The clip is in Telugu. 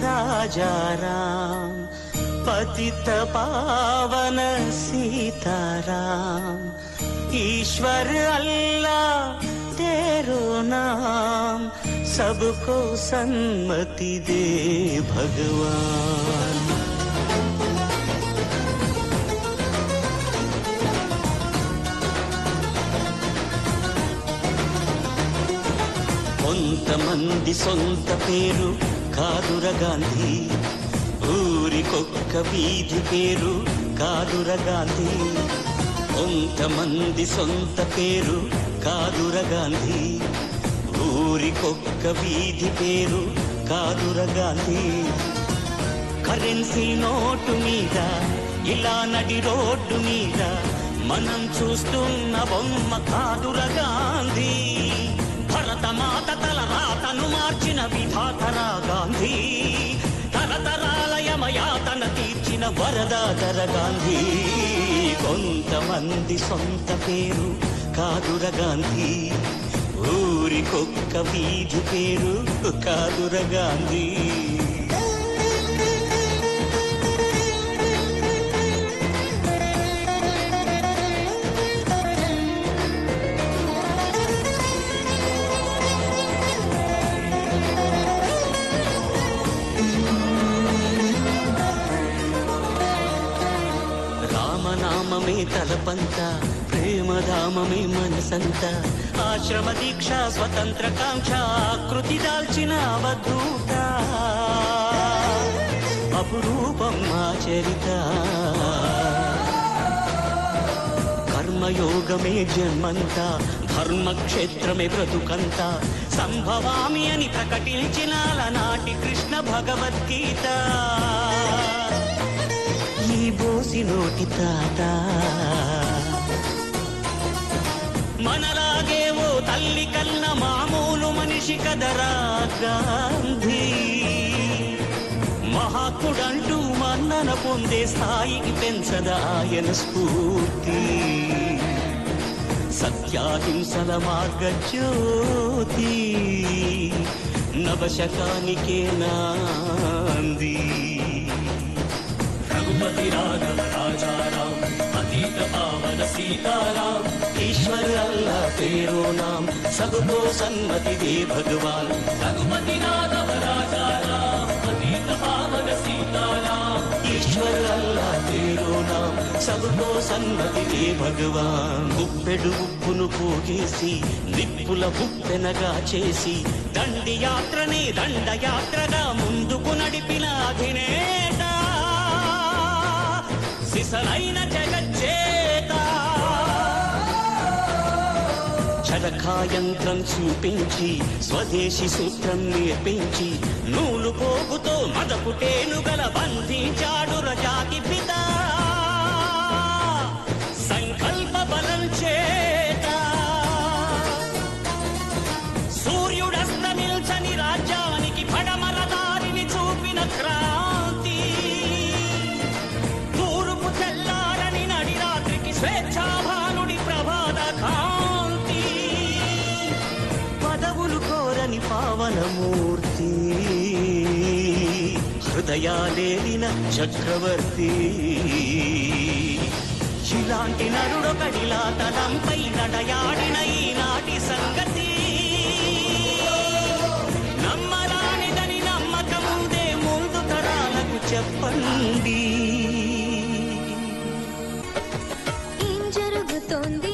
राजाराम पतित पावन सीताराम ईश्वर अल्लाह तेरो नाम सबको सन्मति दे भगवान। కొంతమంది సొంత పేరు కాదుర గాంధీ, ఊరికొక్క వీధి పేరు కాదుర గాంధీ. కొంతమంది సొంత పేరు కాదుర గాంధీ, ఊరికొక్క వీధి పేరు కాదుర గాంధీ. కరెన్సీ నోటు మీద ఇలా నడి రోడ్డు మీద మనం చూస్తున్న బొమ్మ కాదుర గాంధీ. భరతమాత తల రాతను మార్చిన విధాతరా గాంధీ, తరతరాల యమయాతన తీర్చిన వరదాతర గాంధీ. కొంతమంది సొంత పేరు కాదుర గాంధీ, ఊరికొక్క వీధి పేరు కాదుర గాంధీ. రామనామమే తలపంత, ప్రేమధామమే మనసంత. ఆశ్రమ దీక్ష స్వతంత్ర కాంక్ష ఆకృతి దాల్చిన అవధూత, అపురూపం ఆచరిత. కర్మయోగమే జన్మంత, ధర్మక్షేత్రమే బ్రతుకంత. సంభవామి అని ప్రకటించిన నాటి కృష్ణ భగవద్గీత. ఈ బోసి నోటి తాత మనలాగే ఓ తల్లి కన్న మామూలు మనిషి కదరా గాంధీ. మహాత్ముడంటూ మన్నన పొందే స్థాయికి పెంచదా ఆయన స్ఫూర్తి. సత్యాహింసల మార్గజ్యోతి, నవశకానికే నాంది. रघुपति राघव राजाराम पतित पावन सीताराम ईश्वर अल्लाह तेरो नाम सबको सन्मति दे भगवान। रघुपति राघव राजाराम पतित पावन सीताराम ईश्वर अल्लाह तेरो नाम सबको सन्मति दे भगवान। గుప్పెడు ఉప్పును పోగేసి నిప్పుల ఉప్పెనగా చేసి దండి యాత్రనే దండయాత్రగా ముందుకు నడిపిన అధినేత, సిసలైన జగజ్జేత. చరకాయంత్రం చూపించి స్వదేశీ సూత్రం నేర్పించి నూలు పోగుతో మదపుటేనుగల బంధించాడు రజాకి పిత. సంకల్ప బలం చేత సూర్యుడస్తమిల్చని రాజ్యానికి పడమర దారిని చూపిన క్రాంతి. తెల్లారని నడి రాత్రికి స్వేచ్ఛాభానుడి ప్రభాత కాంతి. పదవులు కోరని పావనమూర్తి, హృదయాలేలిన చక్రవర్తి. ఇలాంటి నరుడొకడిలా తలంపై నడయాడిన ఈనాటి సంగతి నమ్మరానిదని నమ్మకముందే ముందు తరాలకు చెప్పండి. జరుగుతోంది